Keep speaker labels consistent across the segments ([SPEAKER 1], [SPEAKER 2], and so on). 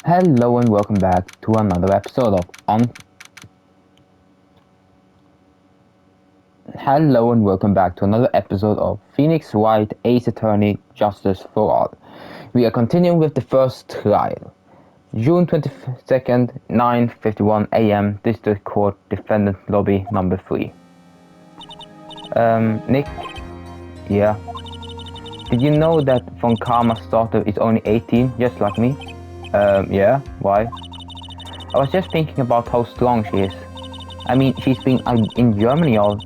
[SPEAKER 1] Hello and welcome back to another episode of Phoenix Wright Ace Attorney Justice for All. We are continuing with the first trial. June 22nd, 9:51 a.m. District Court Defendant Lobby number 3. Nick? Yeah? Did you know that Von Karma's daughter is only 18, just like me? Yeah? Why? I was just thinking about how strong she is. I mean, she's been in Germany all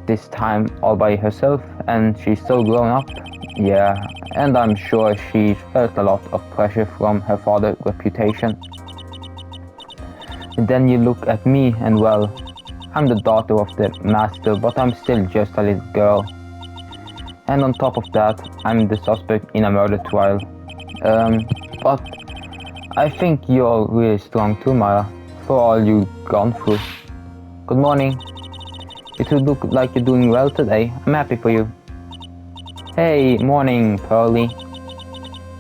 [SPEAKER 1] this time all by herself, and she's so grown up. Yeah, and I'm sure she felt a lot of pressure from her father's reputation. And then you look at me and well, I'm the daughter of the master, but I'm still just a little girl. And on top of that, I'm the suspect in a murder trial. But I think you're really strong too, Maya, for all you've gone through. Good morning. You two look like you're doing well today. I'm happy for you. Hey, morning, Pearly.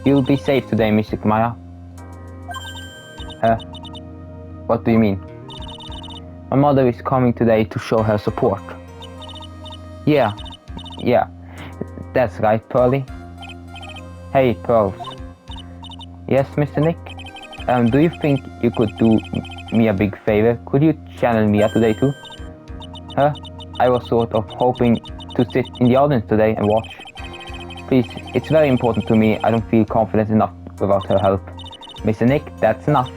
[SPEAKER 1] You'll be safe today, Mystic Maya. What do you mean? My mother is coming today to show her support. Yeah, that's right, Pearly. Hey, Pearls. Yes, Mr. Nick? Do you think you could do me a big favor? Could you channel Mia today too? I was sort of hoping to sit in the audience today and watch. Please, it's very important to me. I don't feel confident enough without her help. Mr. Nick, that's enough.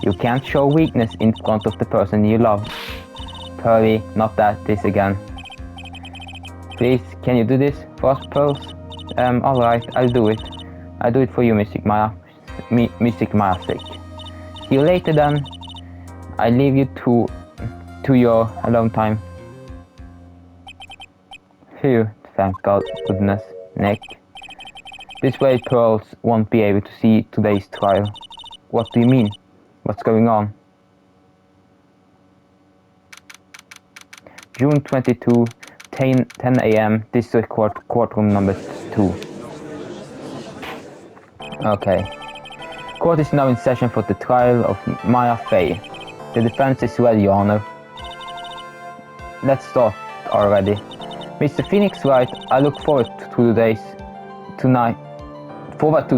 [SPEAKER 1] You can't show weakness in front of the person you love. Pearly, not this again. Please, can you do this for us, Pearls? Alright, I'll do it. I'll do it for you, Mystic Maya. Mystic Maya's sake. See you later then. I leave you to your alone time. Phew, thank God goodness, Nick. This way Pearls won't be able to see today's trial. What do you mean? What's going on? June 22, 10 a.m. District Court, courtroom number 2. Okay. Court is now in session for the trial of Maya Fey. The defense is ready, Your Honor. Let's start already. Mr. Phoenix Wright, I look forward to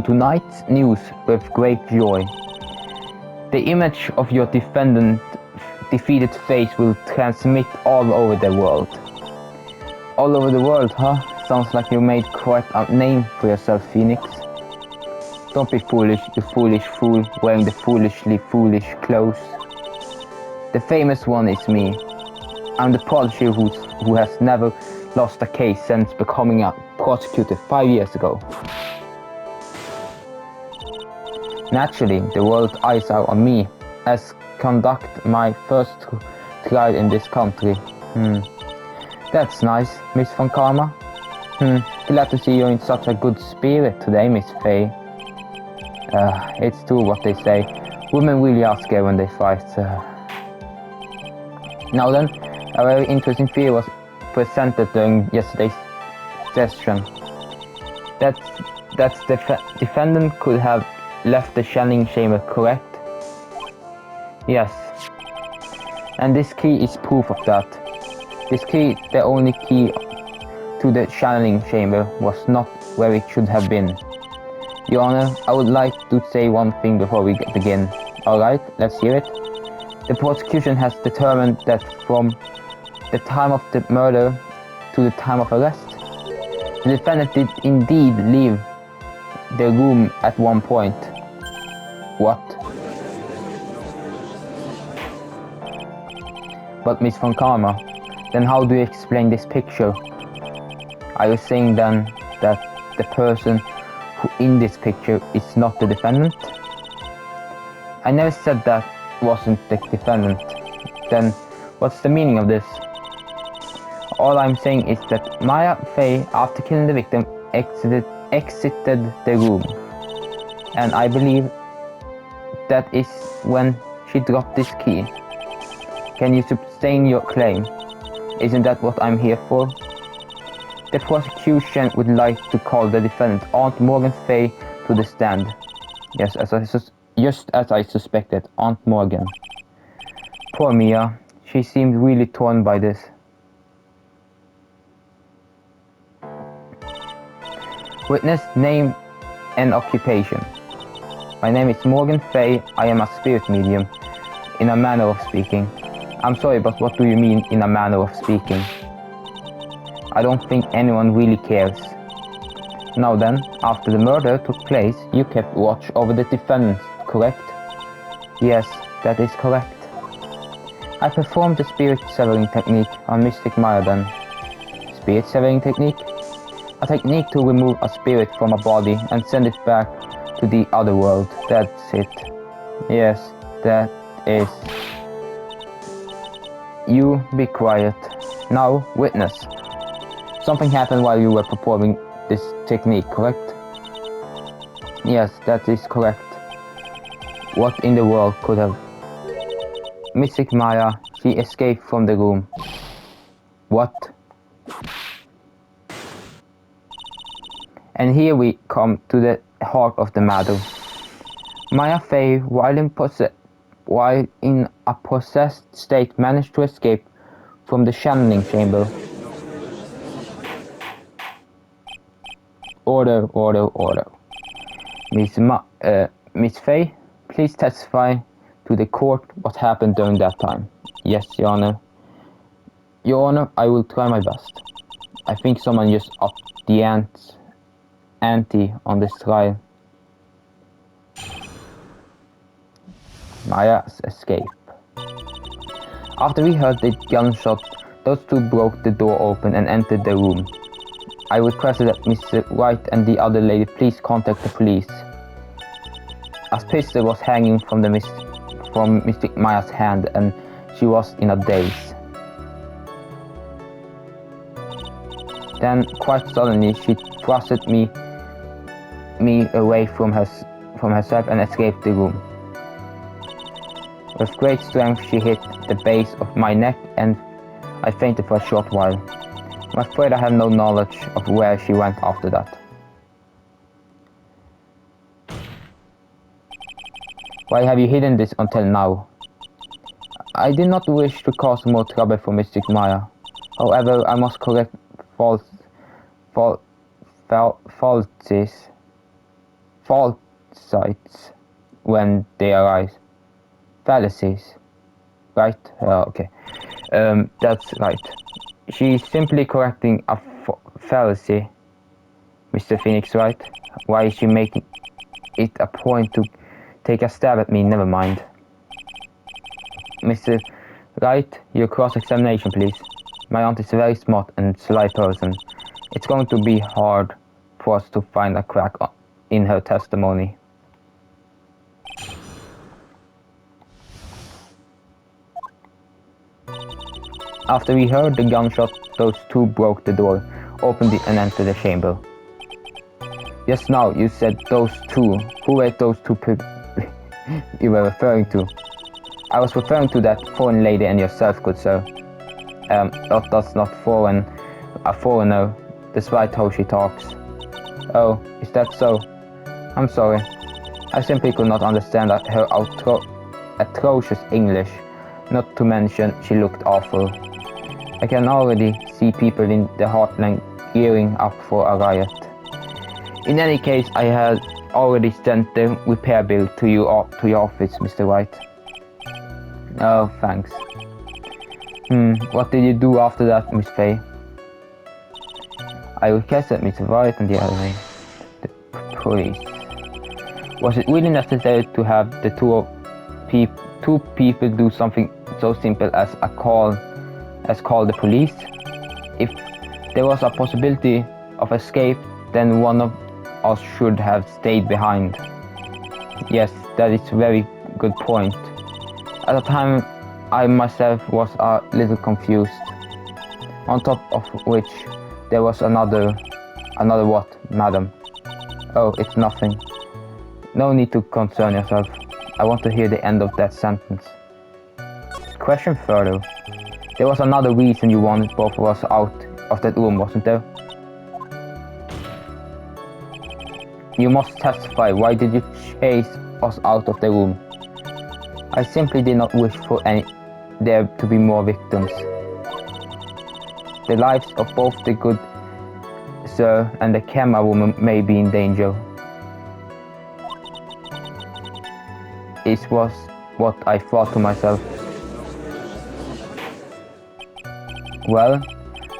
[SPEAKER 1] tonight's news with great joy. The image of your defeated face will transmit all over the world. All over the world, huh? Sounds like you made quite a name for yourself, Phoenix. Don't be foolish, you foolish fool, wearing the foolishly foolish clothes. The famous one is me. I'm the prodigy who has never lost a case since becoming a prosecutor 5 years ago. Naturally, the world's eyes are on me, as conduct my first trial in this country. That's nice, Miss Von Karma. Glad to see you in such a good spirit today, Miss Fey. It's true what they say. Women really are scared when they fight. Now then, a very interesting theory was presented during yesterday's session. That the defendant could have left the shelling chamber, correct? Yes. And this key is proof of that. This key, the only key to the shelling chamber, was not where it should have been. Your Honor, I would like to say one thing before we begin. Alright, let's hear it. The prosecution has determined that from the time of the murder to the time of arrest, the defendant did indeed leave the room at one point. What? But Miss Von Karma, then how do you explain this picture? Are you saying then that the person who in this picture is not the defendant? I never said that wasn't the defendant. Then what's the meaning of this? All I'm saying is that Maya Fey, after killing the victim, exited the room. And I believe that is when she dropped this key. Can you sustain your claim? Isn't that what I'm here for? The prosecution would like to call the defendant, Aunt Morgan Fey, to the stand. Yes, as Just as I suspected, Aunt Morgan. Poor Mia, she seemed really torn by this. Witness, name and occupation. My name is Morgan Fay. I am a spirit medium, in a manner of speaking. I'm sorry, but what do you mean, in a manner of speaking? I don't think anyone really cares. Now then, after the murder took place, you kept watch over the defendants, correct? Yes, that is correct. I performed the spirit severing technique on Mystic Maya then. Spirit severing technique? A technique to remove a spirit from a body and send it back to the other world. That's it. Yes, that is. You be quiet. Now, witness. Something happened while you were performing this technique, correct? Yes, that is correct. What in the world could have? Mystic Maya, she escaped from the room. What? And here we come to the heart of the matter. Maya Fey, while in a possessed state, managed to escape from the channeling chamber. Order, order, order. Miss Fay, please testify to the court what happened during that time. Yes, Your Honor. Your Honor, I will try my best. I think someone just upped the ante on this trial. Maya's escape. After we heard the gunshot, those two broke the door open and entered the room. I requested that Mr. Wright and the other lady please contact the police. A pistol was hanging from Mystic Maya's hand and she was in a daze. Then, quite suddenly, she thrusted me away from herself and escaped the room. With great strength, she hit the base of my neck and I fainted for a short while. I'm afraid I have no knowledge of where she went after that. Why have you hidden this until now? I did not wish to cause more trouble for Mystic Maya. However, I must correct faults when they arise. Fallacies. Right? Okay. That's right. She's simply correcting a fallacy, Mr. Phoenix, right? Why is she making it a point to take a stab at me? Never mind. Mr. Wright, your cross-examination, please. My aunt is a very smart and sly person. It's going to be hard for us to find a crack in her testimony. After we heard the gunshot, those two broke the door, opened it and entered the chamber. Just now you said those two. Who were those two people you were referring to? I was referring to that foreign lady and yourself, good sir. That's not a foreigner, despite how she talks. Oh, is that so? I'm sorry. I simply could not understand her atrocious English, not to mention she looked awful. I can already see people in the heartland gearing up for a riot. In any case, I had already sent the repair bill to your office, Mr. White. Oh, thanks. What did you do after that, Miss Fay? I requested Mr. White and the other the police. Was it really necessary to have the two people do something so simple as call the police? If there was a possibility of escape, then one of us should have stayed behind. Yes, that is a very good point. At the time, I myself was a little confused. On top of which, there was another what, madam? Oh, it's nothing. No need to concern yourself. I want to hear the end of that sentence. Question further. There was another reason you wanted both of us out of that room, wasn't there? You must testify. Why did you chase us out of the room. I simply did not wish for there to be more victims. The lives of both the good sir and the camera woman may be in danger. It was what I thought to myself. Well,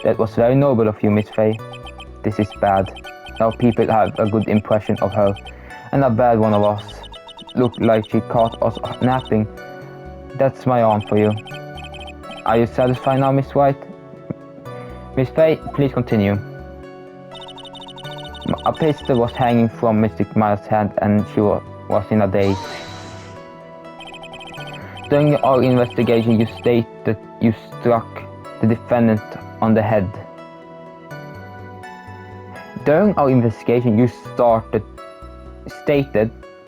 [SPEAKER 1] that was very noble of you, Miss Fay. This is bad. Now people have a good impression of her, and a bad one of us. Looked like she caught us napping. That's my aunt for you. Are you satisfied now, Miss White? Miss Fay, please continue. A pistol was hanging from Mr. Miles' hand and she was in a daze. During our investigation, you state that you struck the defendant on the head. During our investigation, you stated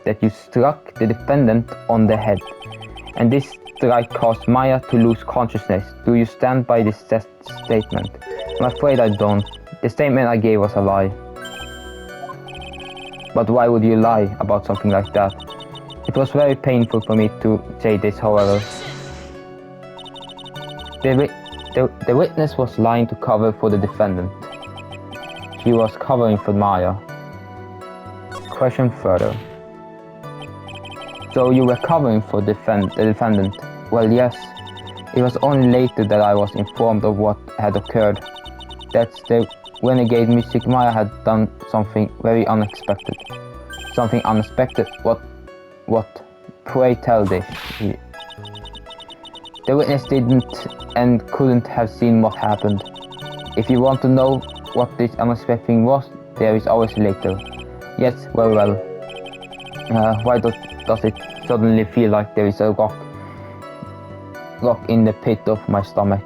[SPEAKER 1] that you struck the defendant on the head, and this strike caused Maya to lose consciousness. Do you stand by this statement? I'm afraid I don't. The statement I gave was a lie. But why would you lie about something like that? It was very painful for me to say this, however. The witness was lying to cover for the defendant. She was covering for Maya. Question further. So you were covering for the defendant? Well, yes. It was only later that I was informed of what had occurred. That the renegade mystic Maya had done something very unexpected. Something unexpected? What? Pray tell this. The witness didn't and couldn't have seen what happened. If you want to know what this unexpected thing was, there is always later. Yes, well. Why does it suddenly feel like there is a rock in the pit of my stomach?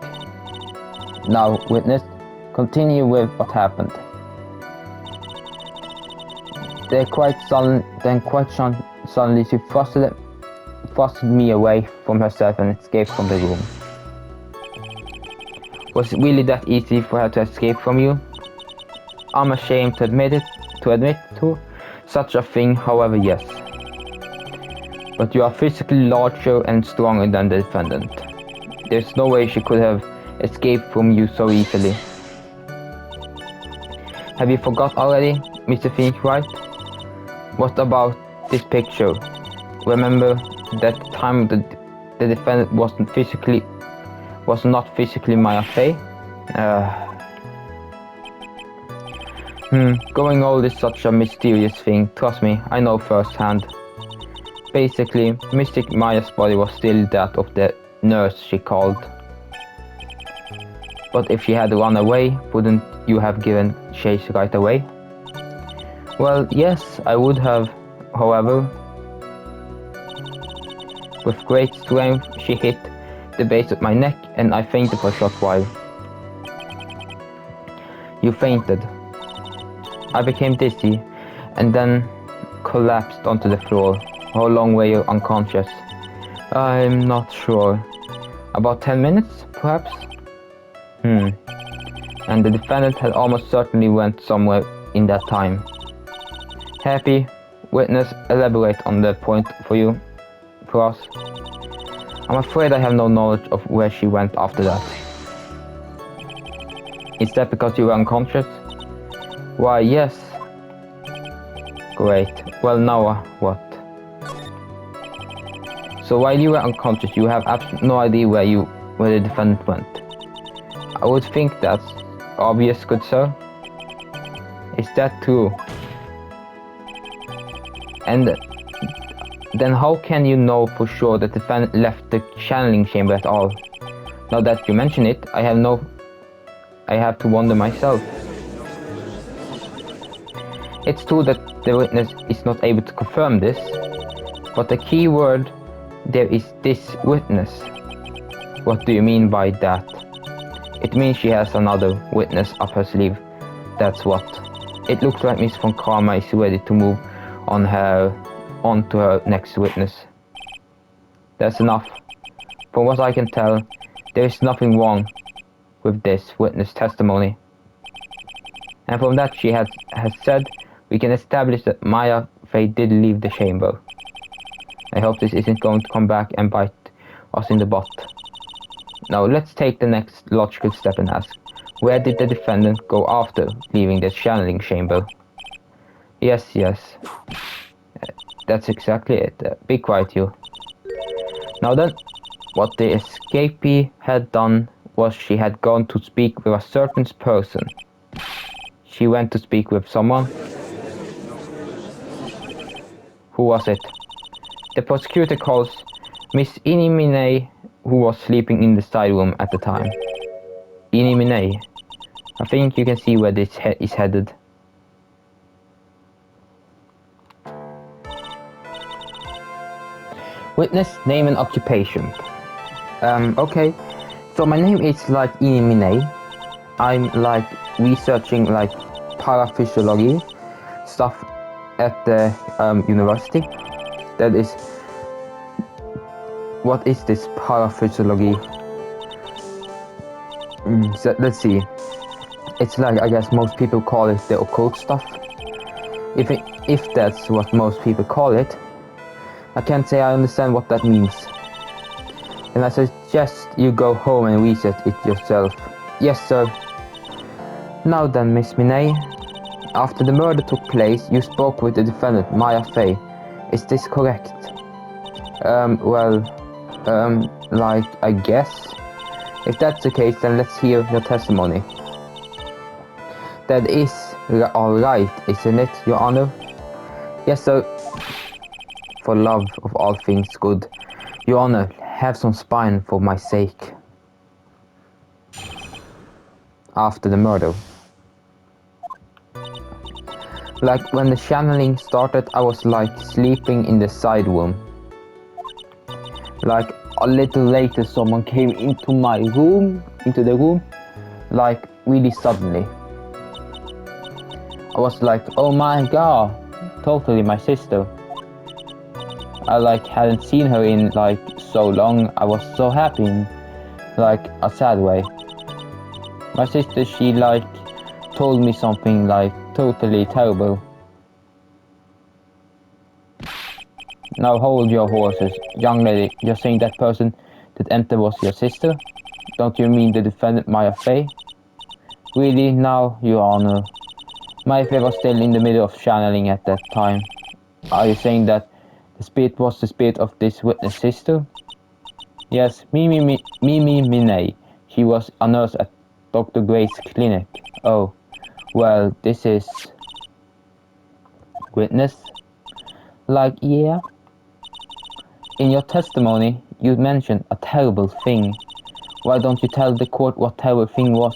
[SPEAKER 1] Now, witness, continue with what happened. Then quite suddenly she thrusted me away from herself and escaped from the room. Was it really that easy for her to escape from you? I'm ashamed to admit to such a thing, however, yes. But you are physically larger and stronger than the defendant. There's no way she could have escaped from you so easily. Have you forgot already, Mr. Phoenix Wright? What about this picture? Remember that time the defendant was not physically Maya Fey? Going old is such a mysterious thing. Trust me, I know firsthand. Basically, Mystic Maya's body was still that of the nurse she called. But if she had run away, wouldn't you have given chase right away? Well, yes, I would have, however. With great strength, she hit the base of my neck and I fainted for a short while. You fainted. I became dizzy and then collapsed onto the floor. How long were you unconscious? I'm not sure. About 10 minutes, perhaps? And the defendant had almost certainly went somewhere in that time. Happy, witness, elaborate on the point for us. I'm afraid I have no knowledge of where she went after that. Is that because you were unconscious? Why, yes. Great. Well, now what? So while you were unconscious, you have absolutely no idea where the defendant went. I would think that's obvious, good sir. Is that true? And then how can you know for sure that the defendant left the channeling chamber at all? Now that you mention it, I have to wonder myself. It's true that the witness is not able to confirm this, but the key word there is this witness. What do you mean by that? It means she has another witness up her sleeve. That's what. It looks like Miss Von Karma is ready to move on to her next witness. That's enough. From what I can tell, there is nothing wrong with this witness testimony. And from that she has said, we can establish that Maya Fey did leave the chamber. I hope this isn't going to come back and bite us in the butt. Now let's take the next logical step and ask, where did the defendant go after leaving the channeling chamber? Yes, that's exactly it. Be quiet, you. Now then, what the escapee had done was she had gone to speak with a certain person. She went to speak with someone. Who was it? The prosecutor calls Miss Inimine, who was sleeping in the side room at the time. Inimine. I think you can see where this is headed. Witness, name and occupation. Okay. So my name is like Inimine. I'm like researching like paraphysiology stuff at the university. That is, what is this paraphysiology? So let's see. It's like, I guess most people call it the occult stuff. If that's what most people call it, I can't say I understand what that means. And I suggest you go home and research it yourself. Yes, sir. Now then, Miss Minay, after the murder took place, you spoke with the defendant, Maya Fey. Is this correct? Like, I guess. If that's the case, then let's hear your testimony. That is alright, isn't it, Your Honor? Yes, sir. For love of all things good, Your Honor, have some spine for my sake. After the murder. Like, when the channeling started, I was like sleeping in the side room. Like, a little later someone came into the room, like really suddenly. I was like, oh my god, totally my sister. I like hadn't seen her in like so long. I was so happy in like a sad way. My sister, she like told me something like totally terrible. Now hold your horses. Young lady, you're saying that person that entered was your sister? Don't you mean the defendant Maya Fey? Really, now, Your Honor? Maya Fey was still in the middle of channeling at that time. Are you saying that the spirit was the spirit of this witness sister? Yes, Mimi Minay. She was a nurse at Dr. Gray's clinic. Oh, well, this is... Witness? Like, yeah? In your testimony, you mentioned a terrible thing. Why don't you tell the court what terrible thing was?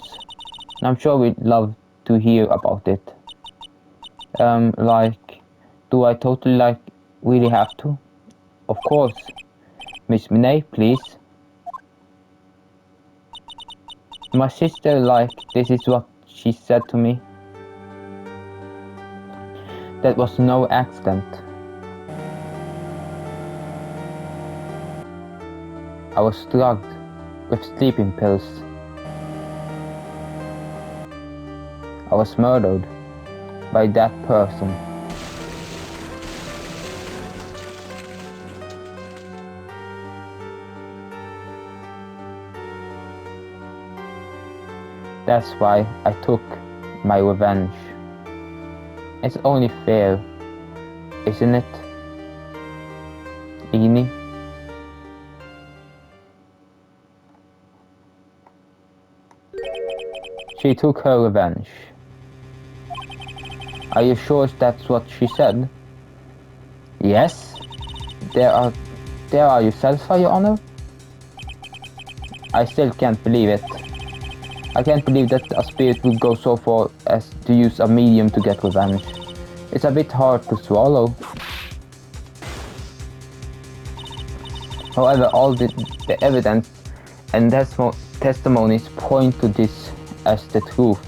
[SPEAKER 1] I'm sure we'd love to hear about it. Like, do I totally, like, really have to? Of course. Miss Minay, please. My sister, like, this is what she said to me. That was no accident. I was drugged with sleeping pills. I was murdered by that person. That's why I took my revenge. It's only fair, isn't it, Igni? She took her revenge. Are you sure that's what she said? Yes. There are you satisfied, Your Honor? I still can't believe it. I can't believe that a spirit would go so far as to use a medium to get revenge. It's a bit hard to swallow. However, all the evidence and testimonies point to this as the truth.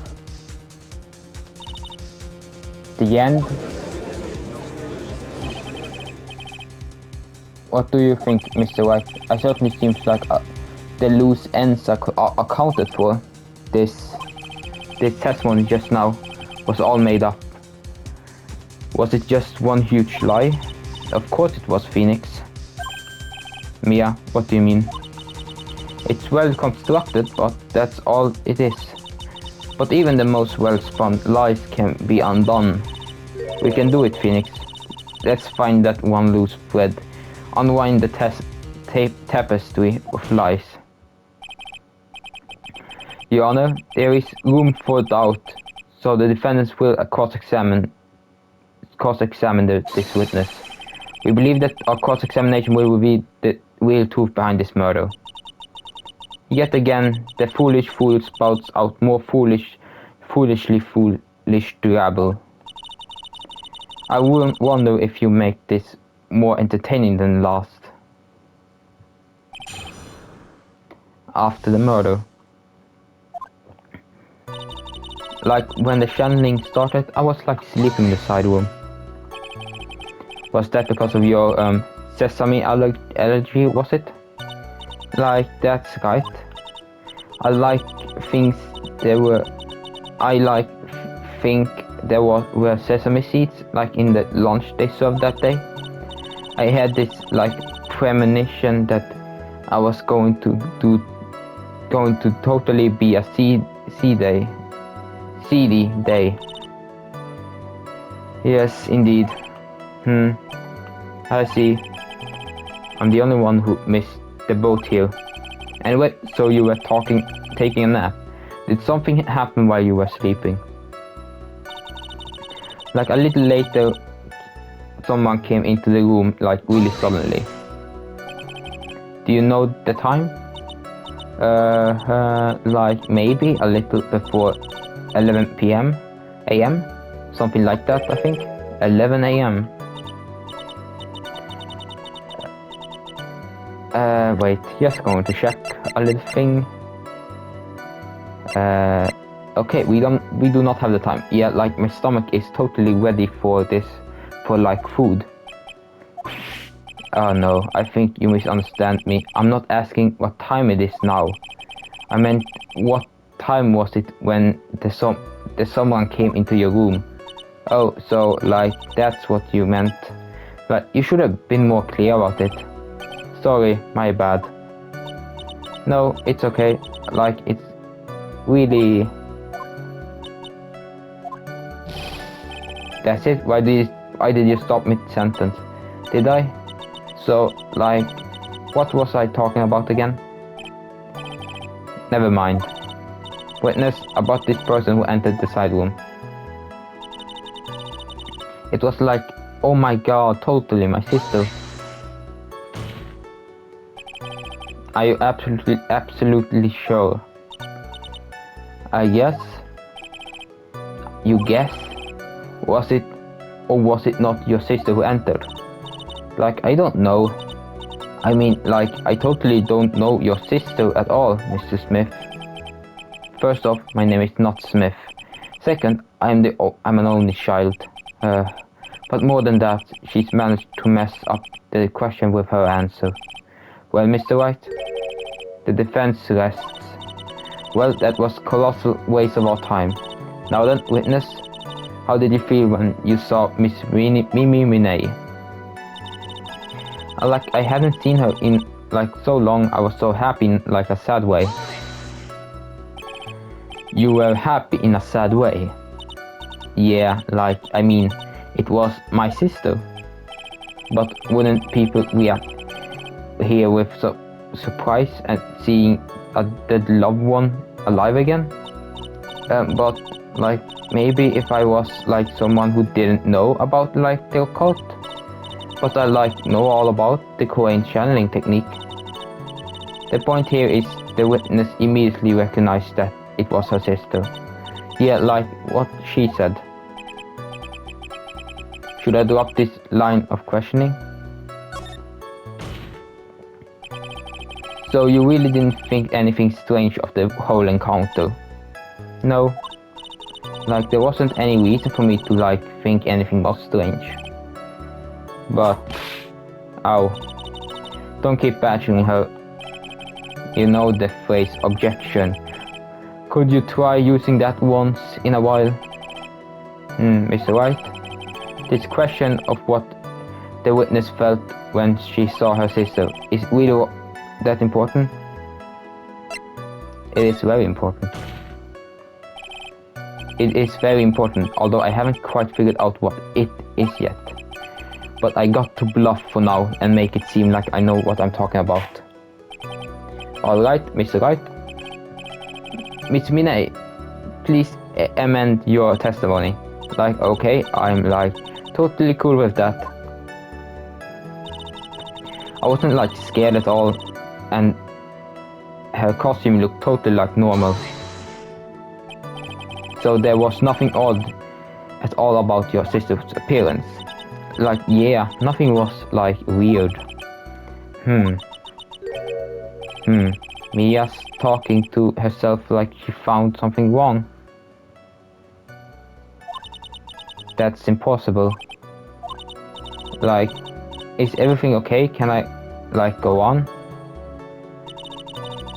[SPEAKER 1] The end? What do you think, Mr. Wright? It certainly seems like the loose ends are accounted for. This testimony just now was all made up. Was it just one huge lie? Of course it was, Phoenix. Mia, what do you mean? It's well constructed, but that's all it is. But even the most well-spun lies can be undone. We can do it, Phoenix. Let's find that one loose thread. Unwind the tapestry of lies. Your Honor, there is room for doubt, so the defendants will cross-examine this witness. We believe that our cross-examination will reveal the real truth behind this murder. Yet again, the foolish fool spouts out more foolishly foolish drabble. I wonder if you make this more entertaining than last. After the murder. Like when the channeling started, I was like sleeping in the side room. Was that because of your sesame allergy, was it? Like, that's right. I think there were sesame seeds like in the lunch they served that day. I had this like premonition that I was going to totally be a seedy day. Yes, indeed. I see. I'm the only one who missed the boat here. Anyway, so you were taking a nap. Did something happen while you were sleeping? Like a little later, someone came into the room like really suddenly. Do you know the time? Like maybe a little before 11 p.m. a.m. Something like that, I think. 11 a.m. Wait, just going to check a little thing. Okay, we do not have the time. Yeah, like my stomach is totally ready for this, for like food. Oh no, I think you misunderstand me. I'm not asking what time it is now. I meant what time was it when someone came into your room. Oh, so like that's what you meant. But you should have been more clear about it. Sorry, my bad. No, it's okay. Like, it's really... That's it? Why did you stop mid-sentence? Did I? So, like, what was I talking about again? Never mind. Witness about this person who entered the side room. It was like, oh my god, totally my sister. Are you absolutely sure? Yes. You guess? Was it or was it not your sister who entered? Like, I don't know. I mean, like, I totally don't know your sister at all, Mr. Smith. First off, my name is not Smith. Second, I'm an only child. But more than that, she's managed to mess up the question with her answer. Well, Mr. Wright, the defense rests. Well, that was colossal waste of our time. Now then, witness, how did you feel when you saw Miss Mimi Minay? I hadn't seen her in like so long. I was so happy in like a sad way. You were happy in a sad way? Yeah, like, I mean, it was my sister. But wouldn't people react here with surprise at seeing a dead loved one alive again? But like, maybe if I was like someone who didn't know about like the occult, but I like know all about the Korean channeling technique. The point here is the witness immediately recognized that it was her sister. Yeah, like what she said. Should I drop this line of questioning? So you really didn't think anything strange of the whole encounter? No. Like, there wasn't any reason for me to like think anything was strange. But, ow. Don't keep badgering her. You know the phrase objection. Could you try using that once in a while? Mr. Wright? This question of what the witness felt when she saw her sister. Is it really that important? It is very important. It is very important, although I haven't quite figured out what it is yet. But I got to bluff for now and make it seem like I know what I'm talking about. Alright, Mr. Wright. Miss Minay, please amend your testimony. Like, okay, I'm like totally cool with that. I wasn't like scared at all, and her costume looked totally like normal. So there was nothing odd at all about your sister's appearance. Like, yeah, nothing was like weird. Mia's talking to herself like she found something wrong. That's impossible. Like, is everything okay? Can I, like, go on?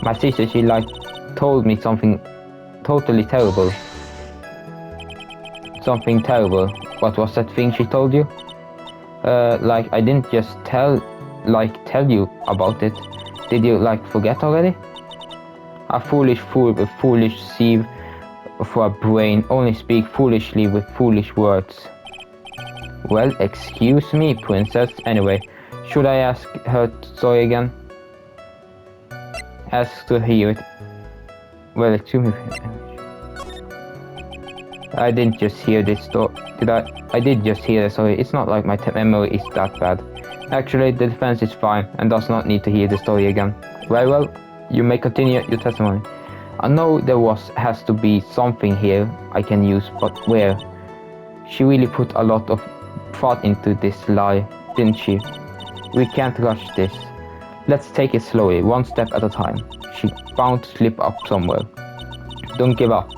[SPEAKER 1] My sister, she, like, told me something totally terrible. Something terrible. What was that thing she told you? Like, I didn't just tell you about it. Did you, like, forget already? A foolish fool with foolish sieve for a brain only speak foolishly with foolish words. Well, excuse me, princess. Anyway, should I ask her story again? Ask to hear it. Well, excuse me. I didn't just hear this story. Did I? I did just hear the story. It's not like my memory is that bad. Actually, the defense is fine and does not need to hear the story again. Very well, you may continue your testimony. I know there has to be something here I can use, but where? She really put a lot of thought into this lie, didn't she? We can't rush this. Let's take it slowly, one step at a time. She's bound to slip up somewhere. Don't give up,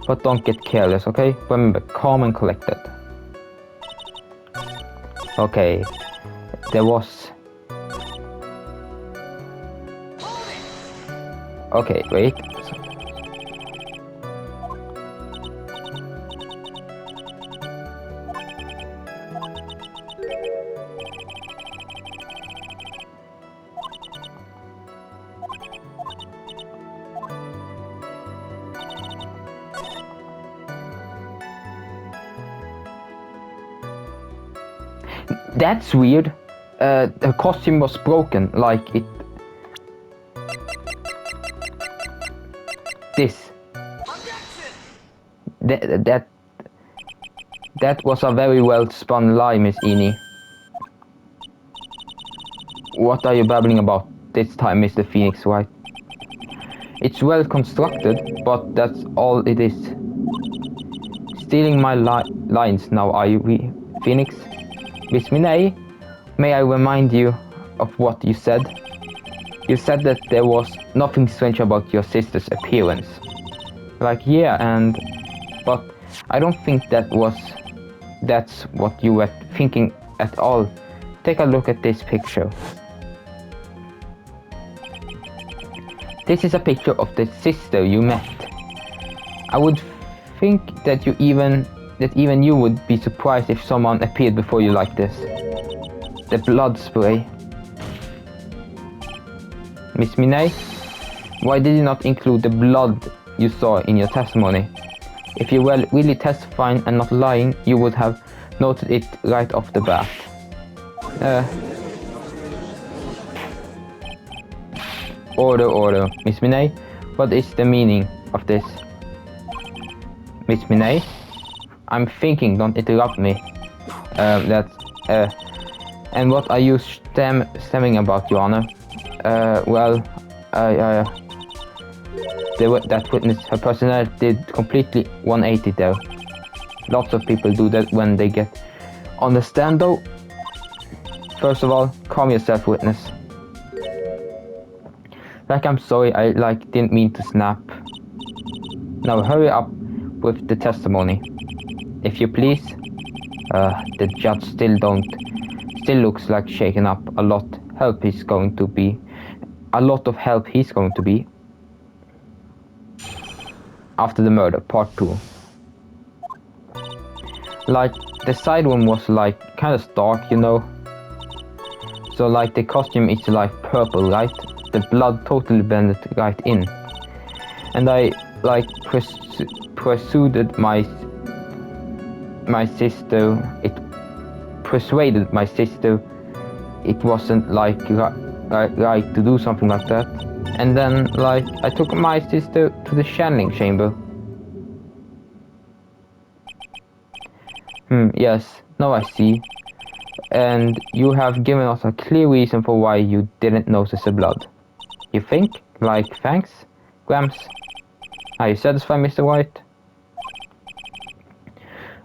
[SPEAKER 1] but don't get careless, okay? Remember, calm and collected. Okay, there was... Okay, wait. That's weird. Her costume was broken, like it... This. That was a very well spun lie, Miss Eni. What are you babbling about this time, Mr. Phoenix, right? It's well constructed, but that's all it is. Stealing my lines now, are you, Phoenix? Miss Minay, may I remind you of what you said? You said that there was nothing strange about your sister's appearance. Like, yeah, but I don't think that's what you were thinking at all. Take a look at this picture. This is a picture of the sister you met. I would think that even you would be surprised if someone appeared before you like this. The blood spray. Miss Minay, why did you not include the blood you saw in your testimony? If you were really testifying and not lying, you would have noted it right off the bat. Order. Miss Minay, what is the meaning of this? Miss Minay? I'm thinking, don't interrupt me. And what are you stemming about, Your Honor? Well, that witness, her personality did completely 180 there. Lots of people do that when they get on the stand though. First of all, calm yourself, witness. Like, I'm sorry, I didn't mean to snap. Now hurry up with the testimony, if you please. The judge still looks like shaken up. A lot of help he's going to be. After the murder, part 2. Like, the side room was like kind of dark, you know. So like the costume is like purple, right? The blood totally blended right in. And I like persuaded my sister. It persuaded my sister it wasn't like right to do something like that. And then like I took my sister to the channeling chamber. Yes, now I see. And you have given us a clear reason for why you didn't notice the blood. You think? Like, thanks, Gramps? Are you satisfied, Mr. White?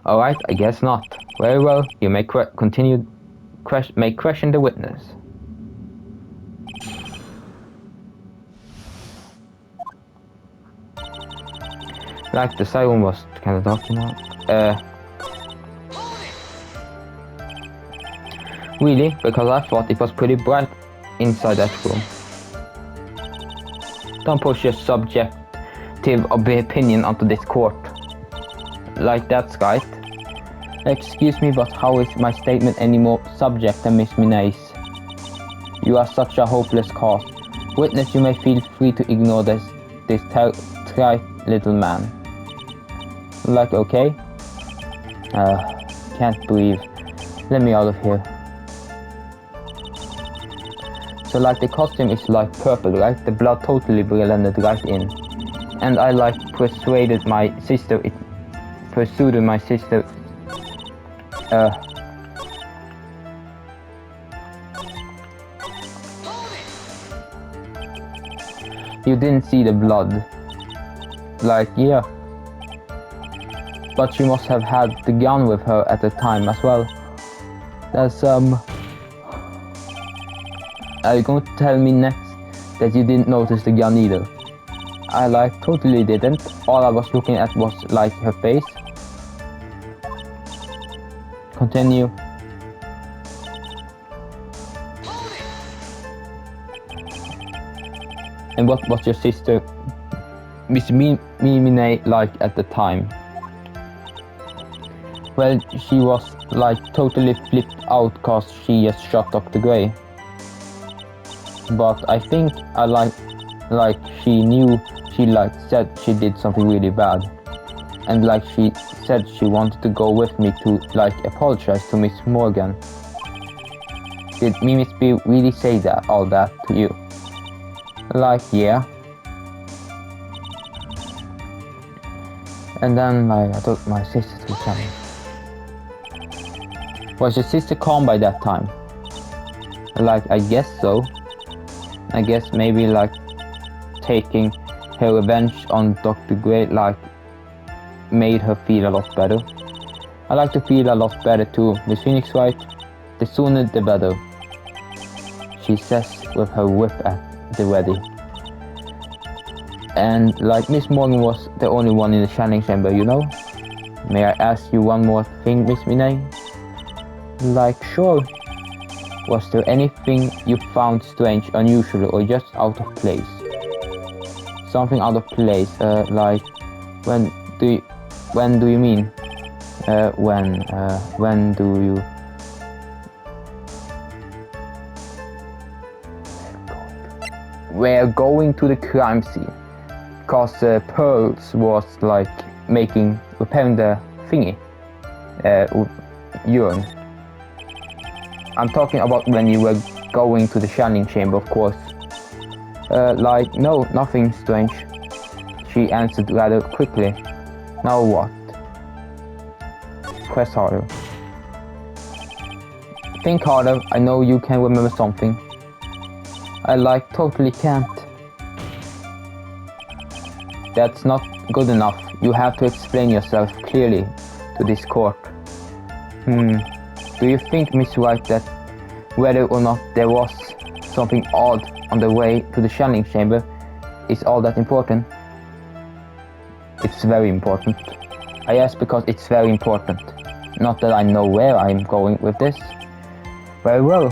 [SPEAKER 1] Alright, I guess not. Very well, you may question the witness. Like, the siren was kind of dark, you know? Really? Because I thought it was pretty bright inside that room. Don't push your subjective opinion onto this court. Like that's right. Excuse me, but how is my statement any more subject than Miss Minay's? You are such a hopeless cause. Witness, you may feel free to ignore this trite little man. Like, okay? Can't breathe. Let me out of here. So like the costume is like purple, right? The blood totally blended right in. And I like persuaded my sister. You didn't see the blood. Like, yeah. But she must have had the gun with her at the time as well. That's, Are you going to tell me next that you didn't notice the gun either? I like totally didn't. All I was looking at was like her face. Continue. And what was your sister, Miss Minay, like at the time? Well, she was like totally flipped out cause she just shot Dr. Gray. But I think like she knew she like said she did something really bad. And like she said she wanted to go with me to like apologize to Miss Morgan. Did Miss B really say that, all that to you? Like, yeah. And then like I took my sister to channel. Was your sister calm by that time? Like, I guess so. I guess maybe like taking her revenge on Dr. Gray like made her feel a lot better. I like to feel a lot better too, Miss Phoenix, right? The sooner the better, she says with her whip at the ready. And like Miss Morgan was the only one in the channeling chamber, you know? May I ask you one more thing, Miss Minay? Like, sure. Was there anything you found strange, unusual, or just out of place? Something out of place, like, when do you mean? When do you? We're going to the crime scene, cause Pearls was like repairing the thingy, urine. I'm talking about when you were going to the channeling chamber, of course. Like, no, nothing strange. She answered rather quickly. Now what? Press harder. Think harder, I know you can remember something. I like totally can't. That's not good enough. You have to explain yourself clearly to this court. Do you think, Miss Wright, that whether or not there was something odd on the way to the channeling chamber is all that important? It's very important. I ask because it's very important. Not that I know where I'm going with this. Very well.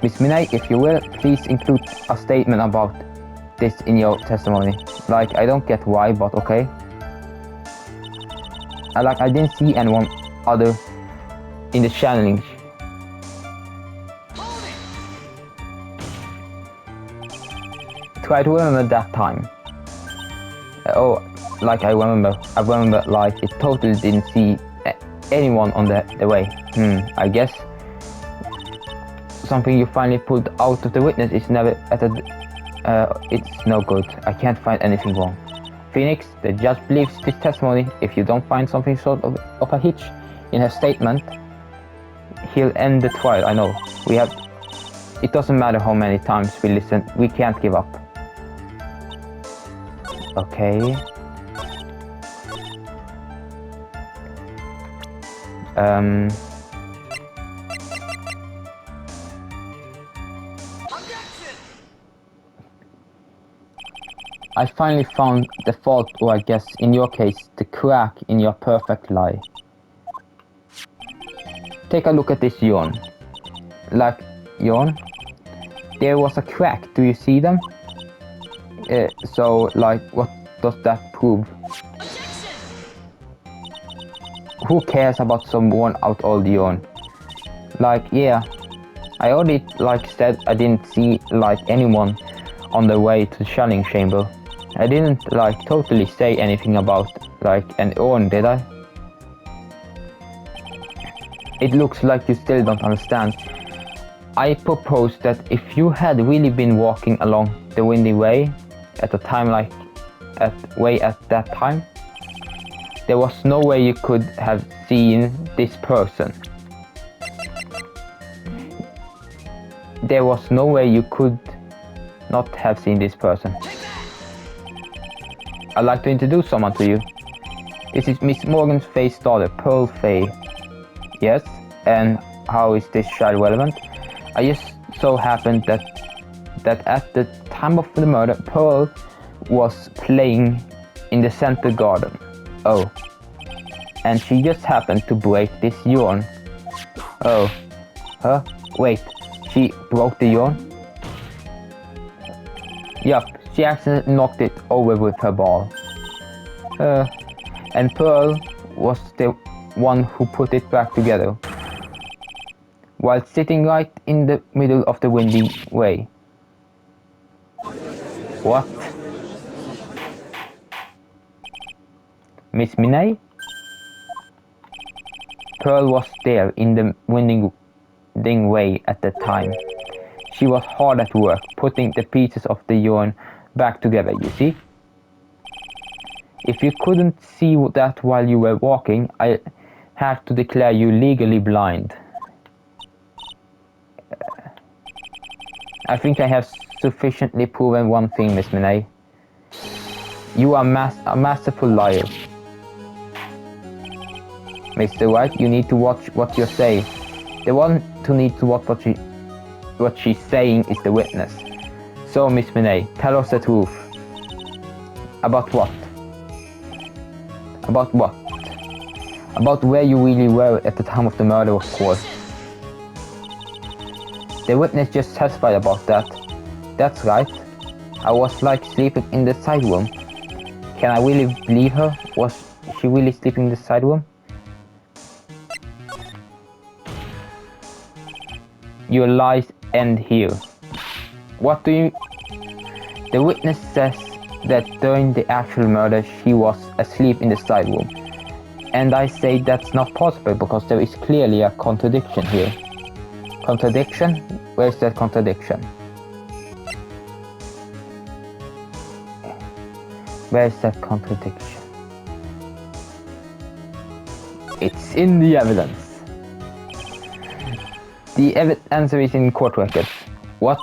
[SPEAKER 1] Miss Minay, if you will, please include a statement about this in your testimony. Like, I don't get why, but okay. I didn't see anyone other in the channeling. try to remember that time. Oh, like I remember like it totally didn't see anyone on the way. I guess something you finally pulled out of the witness is never at it's no good. I can't find anything wrong. Phoenix, the judge believes this testimony. If you don't find something sort of a hitch in her statement, he'll end the trial. I know. It doesn't matter how many times we listen, we can't give up. Okay. I finally found the fault, or I guess in your case, the crack in your perfect lie. Take a look at this yawn. Like, yawn? There was a crack, do you see them? So, like, what does that prove? Who cares about some worn out old yawn? Like, yeah, I already, like, said I didn't see, like, anyone on the way to the shelling chamber. I didn't, like, totally say anything about, like, an urn, did I? It looks like you still don't understand. I propose that if you had really been walking along the windy way at a time like at that time, there was no way you could have seen this person. There was no way you could not have seen this person. I'd like to introduce someone to you. This is Miss Morgan's Faye's daughter, Pearl Faye. Yes, and how is this child relevant? I just so happened that at the time of the murder, Pearl was playing in the center garden. Oh. And she just happened to break this yawn. Oh. Huh? Wait, she broke the yawn? Yup, she accidentally knocked it over with her ball. And Pearl was the one who put it back together, while sitting right in the middle of the windy way. What? Miss Minay? Pearl was there in the winding way at the time. She was hard at work, putting the pieces of the yarn back together, you see? If you couldn't see that while you were walking, I have to declare you legally blind. I think I have sufficiently proven one thing, Miss Minay. You are a masterful liar. Mr. Wright, you need to watch what you say. The one who needs to watch what she's saying is the witness. So, Miss Minay, tell us the truth. About what? About what? About where you really were at the time of the murder, of course. The witness just testified about that. That's right. I was like sleeping in the side room. Can I really believe her? Was she really sleeping in the side room? Your lies end here. What do you... The witness says that during the actual murder she was asleep in the side room. And I say that's not possible because there is clearly a contradiction here. Contradiction? Where's that contradiction? Where's that contradiction? It's in the evidence. The answer is in court records. What?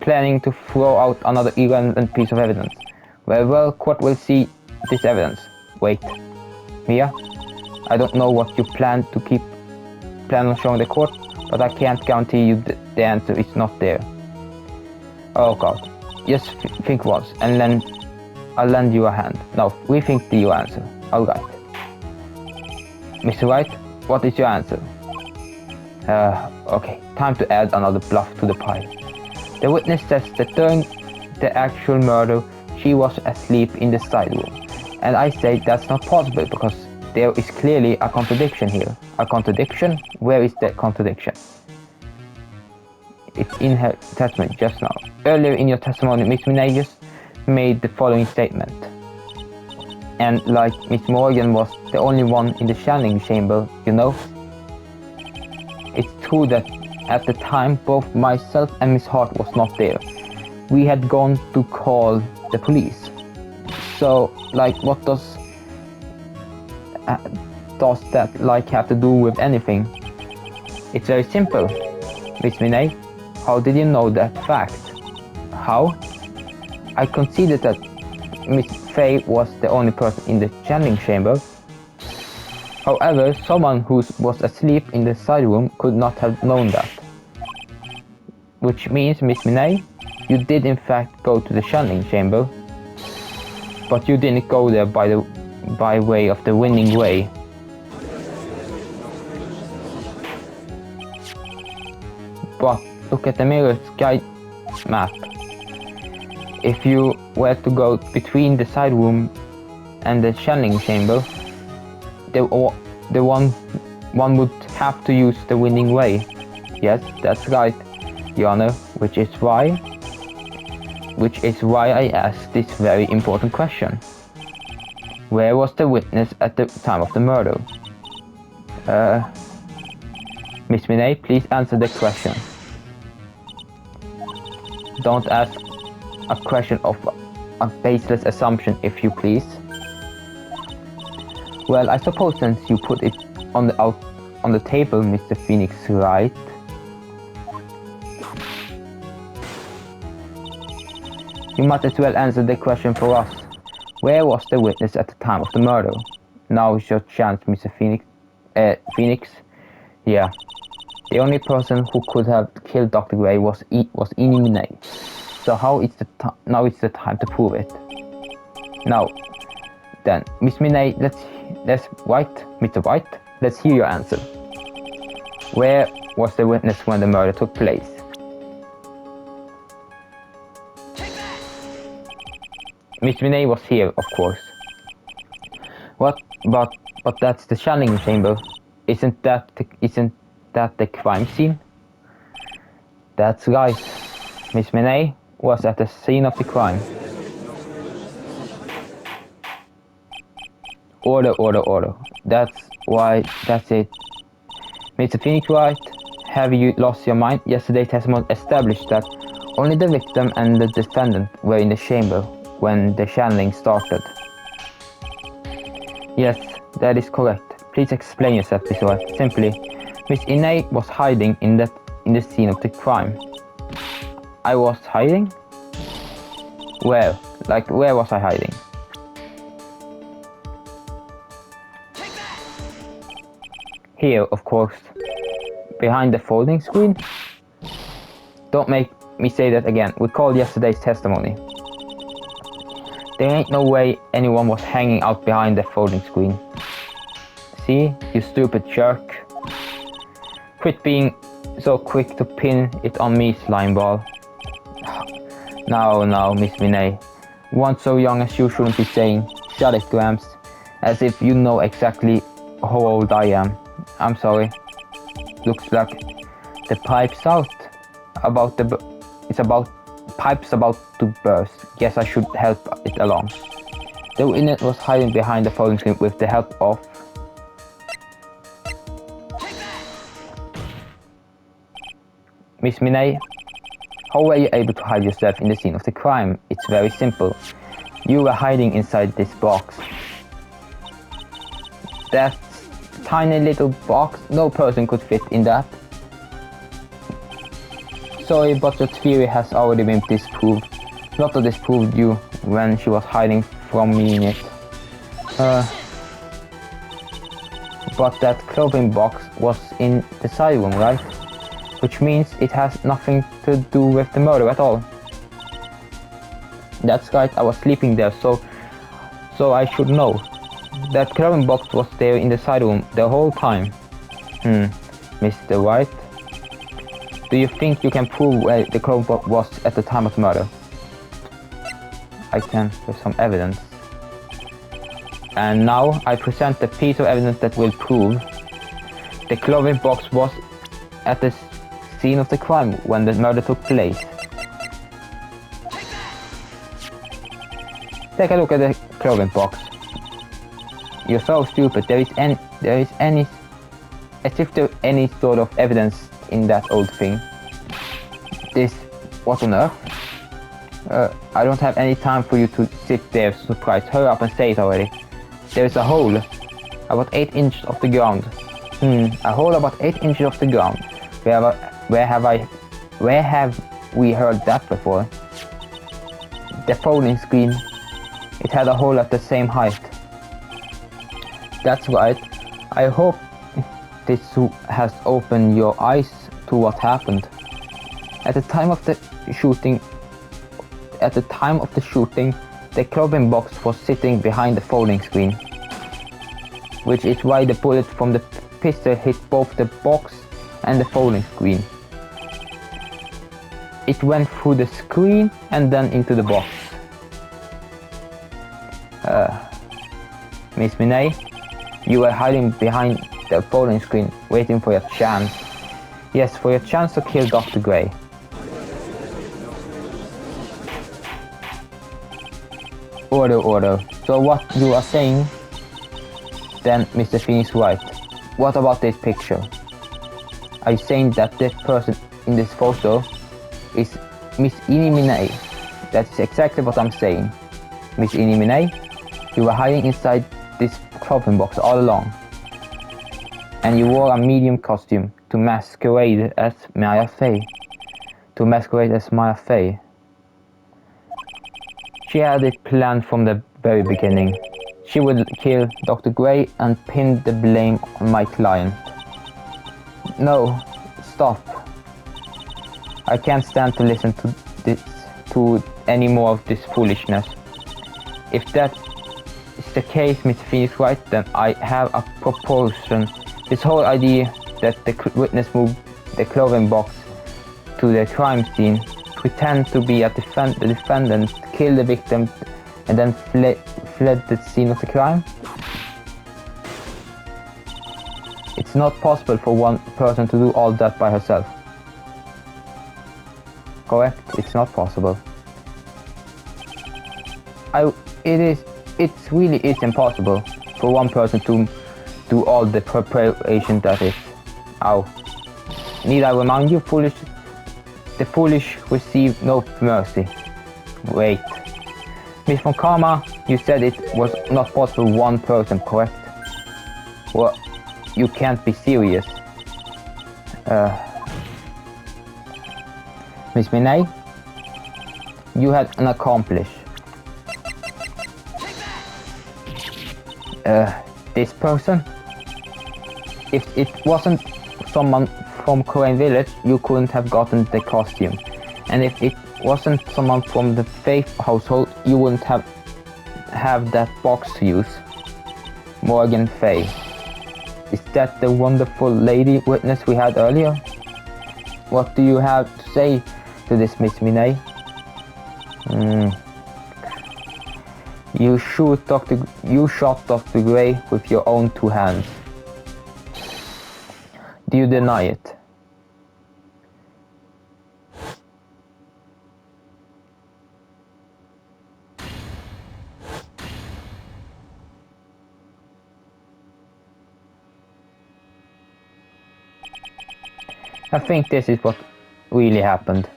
[SPEAKER 1] Planning to throw out another irrelevant piece of evidence. Well, court will see this evidence. Wait. Mia? I don't know what you plan on showing the court, but I can't guarantee you the answer is not there. Oh god. Just think once, and then I'll lend you a hand. Now, rethink your answer. Alright. Mr. Wright, what is your answer? Okay, time to add another bluff to the pile. The witness says that during the actual murder, she was asleep in the side room. And I say that's not possible because there is clearly a contradiction here. A contradiction? Where is the contradiction? it in her testimony just now. Earlier in your testimony, Miss Minay made the following statement. And like Miss Morgan was the only one in the channeling chamber, you know. It's true that at the time both myself and Miss Hart was not there. We had gone to call the police. So, like, what does that like have to do with anything? It's very simple, Miss Minay. How did you know that fact? How? I conceded that Miss Faye was the only person in the channeling chamber. However, someone who was asleep in the side room could not have known that. Which means, Miss Minay, you did in fact go to the channeling chamber, but you didn't go there by way of the winning way. But look at the mirror sky map. If you were to go between the side room and the channeling chamber, the one would have to use the winning way. Yes, that's right, Your Honor, which is why I asked this very important question. Where was the witness at the time of the murder? Miss Minay, please answer the question. Don't ask a question of a baseless assumption, if you please. Well, I suppose since you put it on the table, Mr. Phoenix, right? You might as well answer the question for us. Where was the witness at the time of the murder? Now is your chance, Mr. Phoenix. Yeah. The only person who could have killed Dr. Gray was Eni Minay. So now it's the time to prove it. Now, then, Miss Minay, Mr. White, let's hear your answer. Where was the witness when the murder took place? Miss Minay was here, of course. What? But that's the channeling chamber. Isn't that the crime scene? That's right. Miss Minay was at the scene of the crime. Order. That's it. Mr. Phoenix Wright, have you lost your mind? Yesterday's testimony established that only the victim and the defendant were in the chamber when the channeling started. Yes, that is correct. Please explain yourself, Mr. White. Simply, Miss Inay was hiding in the scene of the crime. I was hiding? Where? Like, where was I hiding? Here, of course. Behind the folding screen? Don't make me say that again. Recall yesterday's testimony. There ain't no way anyone was hanging out behind the folding screen. See, you stupid jerk. Quit being so quick to pin it on me, slimeball. Now, Miss Minay. One so young as you shouldn't be saying, "Shut it, Gramps," as if you know exactly how old I am. I'm sorry. Looks like the pipe's out. Pipe's about to burst. Guess I should help it along. The witness was hiding behind the folding screen with the help of... Miss Minay, how were you able to hide yourself in the scene of the crime? It's very simple. You were hiding inside this box. That tiny little box, no person could fit in that. Sorry, but your theory has already been disproved. Lotta disproved you when she was hiding from me in it. But that clothing box was in the side room, right? Which means it has nothing to do with the murder at all. That's right, I was sleeping there, so I should know. That clothing box was there in the side room the whole time. Mr. White, do you think you can prove where the clothing box was at the time of the murder? I can, with some evidence. And now I present the piece of evidence that will prove the clothing box was at the scene of the crime when the murder took place. Take a look at the clothing box. You're so stupid. There is any as if there any sort of evidence in that old thing. This, what on earth? I don't have any time for you to sit there surprised. Hurry up and say it already. There is a hole about 8 inches off the ground. A hole about 8 inches off the ground. Where have we heard that before? The folding screen. It had a hole at the same height. That's right. I hope this has opened your eyes to what happened. At the time of the shooting, the clothing box was sitting behind the folding screen, which is why the bullet from the pistol hit both the box and the folding screen. It went through the screen and then into the box. Miss Minay, you were hiding behind the folding screen, waiting for your chance. Yes, for your chance to kill Dr. Gray. Order. So what you are saying, then, Mr. Phoenix Wright, what about this picture? Are you saying that this person in this photo is Miss Eenie Minay? That's exactly what I'm saying. Miss Eenie Minay, you were hiding inside this clothing box all along. And you wore a medium costume to masquerade as Maya Fey. She had it planned from the very beginning. She would kill Dr. Gray and pin the blame on my client. No, stop. I can't stand to listen to any more of this foolishness. If that is the case, Mr. Phoenix Wright, then I have a proposition. This whole idea that the witness moved the clothing box to the crime scene, pretend to be the defendant, kill the victim, and then fled the scene of the crime? It's not possible for one person to do all that by herself. Correct? It's not possible. It really is impossible for one person to do all the preparation that is. Ow. Need I remind you, the foolish receive no mercy. Wait. Miss von Karma, you said it was not possible one person, correct? Well, you can't be serious. Miss Minay, you had an accomplice. This person? If it wasn't someone from Korean Village, you couldn't have gotten the costume. And if it wasn't someone from the Faith household, you wouldn't have that box to use. Morgan Fay. Is that the wonderful lady witness we had earlier? What do you have to say to this, Miss Minay? You shot Dr. Gray with your own 2 hands. Do you deny it? I think this is what really happened.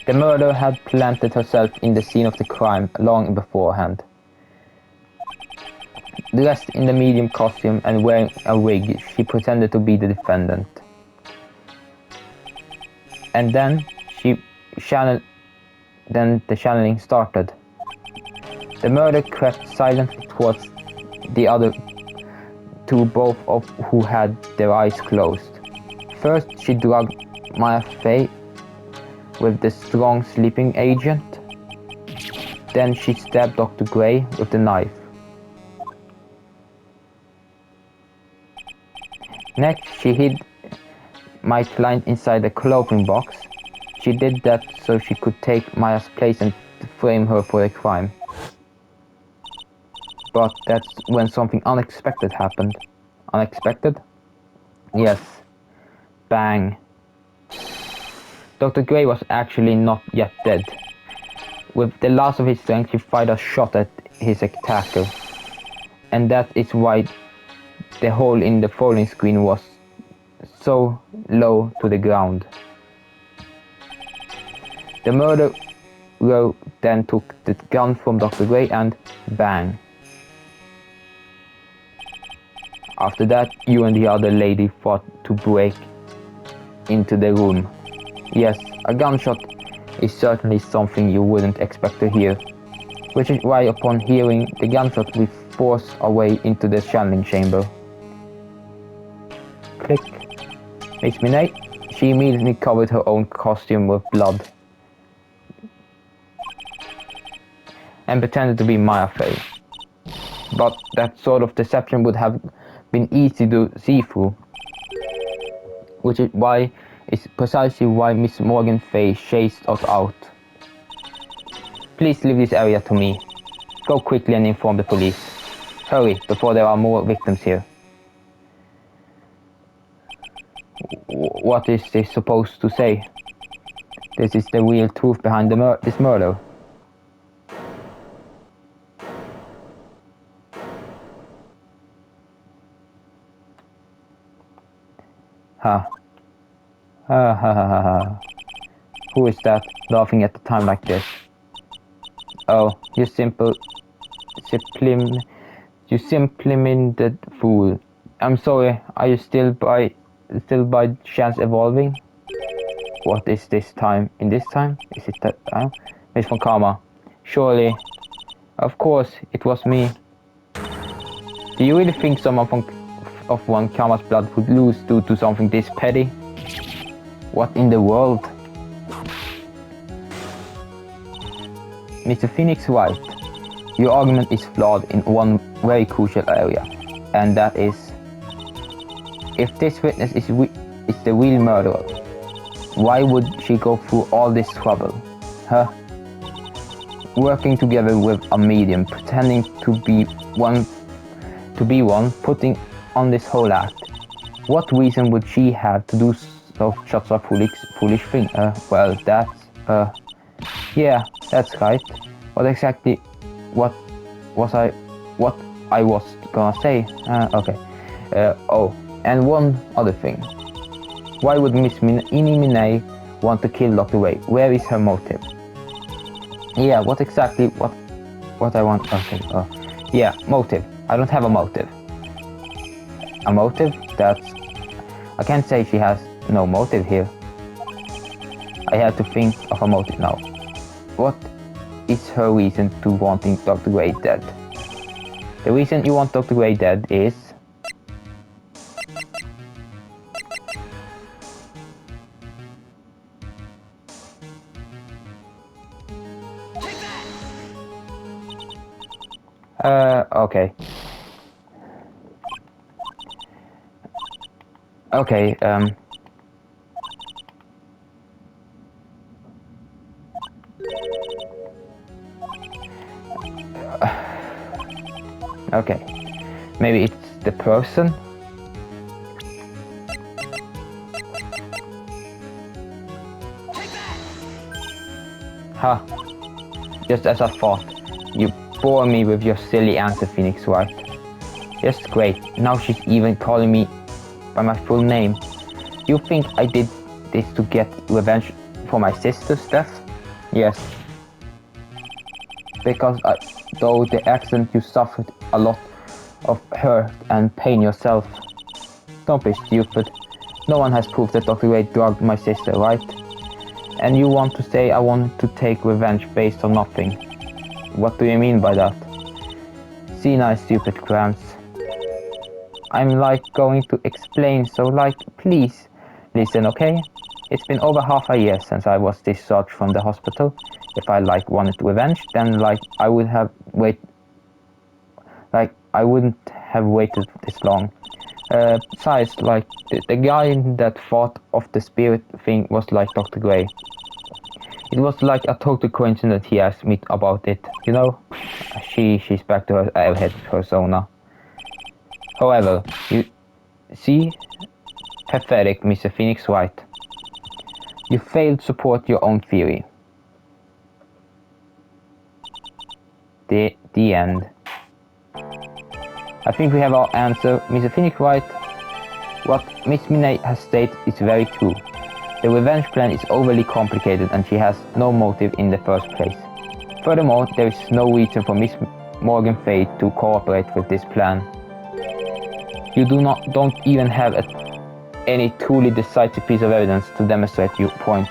[SPEAKER 1] The murderer had planted herself in the scene of the crime long beforehand. Dressed in the medium costume and wearing a wig, she pretended to be the defendant. And then the channeling started. The murderer crept silently towards the other two, both of who had their eyes closed. First, she drugged Maya Fey with the strong sleeping agent. Then she stabbed Dr. Gray with the knife. Next, she hid my client inside the clothing box. She did that so she could take Maya's place and frame her for the crime. But that's when something unexpected happened. Unexpected? Yes. Bang. Dr. Gray was actually not yet dead. With the last of his strength, he fired a shot at his attacker. And that is why the hole in the falling screen was so low to the ground. The murderer then took the gun from Dr. Gray and bang. After that, you and the other lady fought to break into the room. Yes, a gunshot is certainly something you wouldn't expect to hear, which is why upon hearing the gunshot we force our way into the channeling chamber. Click. Miss Minay, she immediately covered her own costume with blood and pretended to be Maya Fey. But that sort of deception would have been easy to see through, which is precisely why Miss Morgan Fay chased us out. Please leave this area to me. Go quickly and inform the police. Hurry, before there are more victims here. What is this supposed to say? This is the real truth behind this murder. Ha. Ha ha ha ha. Who is that laughing at a time like this? Oh, you simplemented fool. I'm sorry, are you still by chance evolving? What is this time? In this time? Is it that time? Miss von Karma. Surely. Of course, it was me. Do you really think someone of von Karma's blood would lose due to something this petty? What in the world? Mr. Phoenix Wright, your argument is flawed in one very crucial area, and that is, if this witness is the real murderer, why would she go through all this trouble? Huh? Working together with a medium, pretending to be one, putting on this whole act. What reason would she have to do such a foolish thing? Well, yeah, that's right. What exactly? What I was gonna say? Okay. Oh, and one other thing. Why would Miss Minay want to kill Dr. Wei? Where is her motive? Yeah, what exactly? What I want? Okay. Yeah, motive. I don't have a motive. A motive? I can't say she has no motive here. I have to think of a motive now. What is her reason to wanting Dr. Gray dead? The reason you want Dr. Gray dead is... okay. Okay, okay. Maybe it's the person? Huh. Just as I thought. You bore me with your silly answer, Phoenix Wright. Just great. Now she's even calling me by my full name. You think I did this to get revenge for my sister's death? Yes. Because though the accident you suffered a lot of hurt and pain yourself. Don't be stupid. No one has proved that Dr. Gray drugged my sister, right? And you want to say I wanted to take revenge based on nothing. What do you mean by that? See now, stupid cramps. I'm going to explain, so please listen, okay? It's been over half a year since I was discharged from the hospital. If I wanted revenge, then I would have I wouldn't have waited this long. Besides, the guy that thought of the spirit thing was Dr. Gray. It was a total coincidence he asked me about it, you know? She's back to her airhead persona. However, you see, Pathetic, Mr. Phoenix Wright. You failed to support your own theory. The end. I think we have our answer. Mr. Phoenix Wright, what Miss Minnie has stated is very true. The revenge plan is overly complicated and she has no motive in the first place. Furthermore, there is no reason for Miss Morgan Fay to cooperate with this plan. You don't even have any truly decisive piece of evidence to demonstrate your point.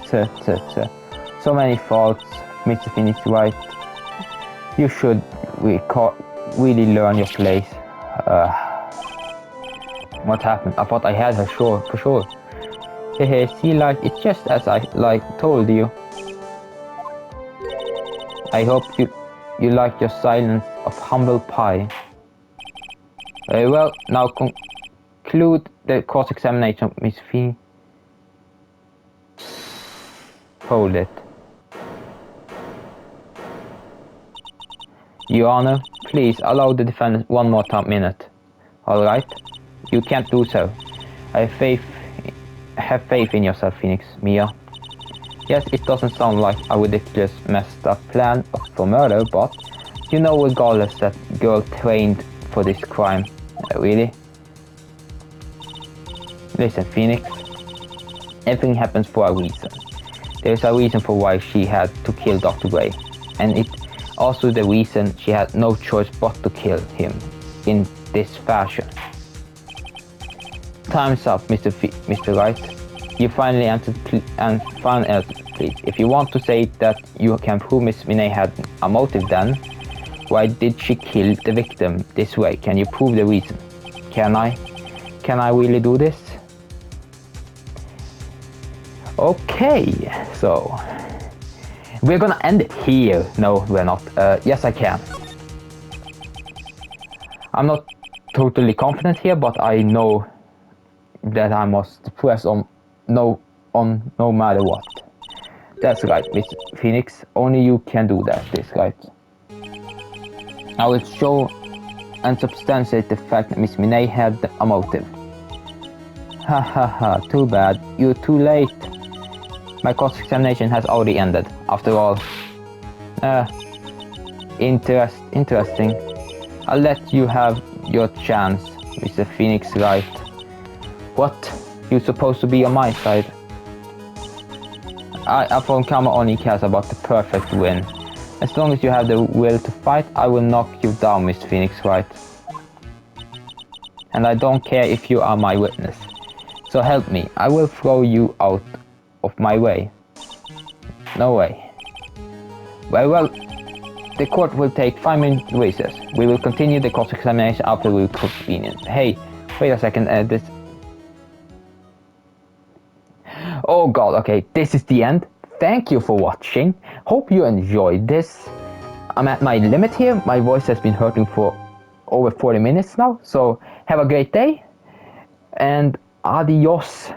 [SPEAKER 1] So many faults, Mr. Phoenix Wright. You should really learn your place. What happened? I thought I had her for sure. See, like, it's just as I told you. I hope you like your silence of humble pie. Very well, now conclude the cross-examination, Miss Fee. Hold it. Your Honor, please allow the defendant one more minute. Alright? You can't do so. I have faith in yourself, Phoenix, Mia. Yes, it doesn't sound like a ridiculous, messed up plan for murder, but you know regardless that girl trained for this crime. Really? Listen, Phoenix. Everything happens for a reason. There's a reason for why she had to kill Dr. Gray. And it's also the reason she had no choice but to kill him in this fashion. Time's up, Mr. Wright. You finally answered, please. If you want to say that you can prove Miss Minnie had a motive, then why did she kill the victim this way? Can you prove the reason? Can I? Can I really do this? Okay, so we're gonna end it here. No, we're not. Yes, I can. I'm not totally confident here, but I know that I must press on no matter what. That's right, Miss Phoenix. Only you can do that. That's right. I will show and substantiate the fact that Miss Minnie had a motive. Ha ha ha, too bad. You're too late. My cross-examination has already ended, after all. Interesting. I'll let you have your chance, Mr. Phoenix Wright. What? You're supposed to be on my side. I from Kama only cares about the perfect win. As long as you have the will to fight, I will knock you down, Mr. Phoenix Wright. And I don't care if you are my witness. So help me, I will throw you out of my way. No way. Well, the court will take 5-minute recess. We will continue the cross-examination after we convene. Hey, wait a second, this... Oh god, okay, this is the end. Thank you for watching. Hope you enjoyed this. I'm at my limit here. My voice has been hurting for over 40 minutes now. So have a great day and adios.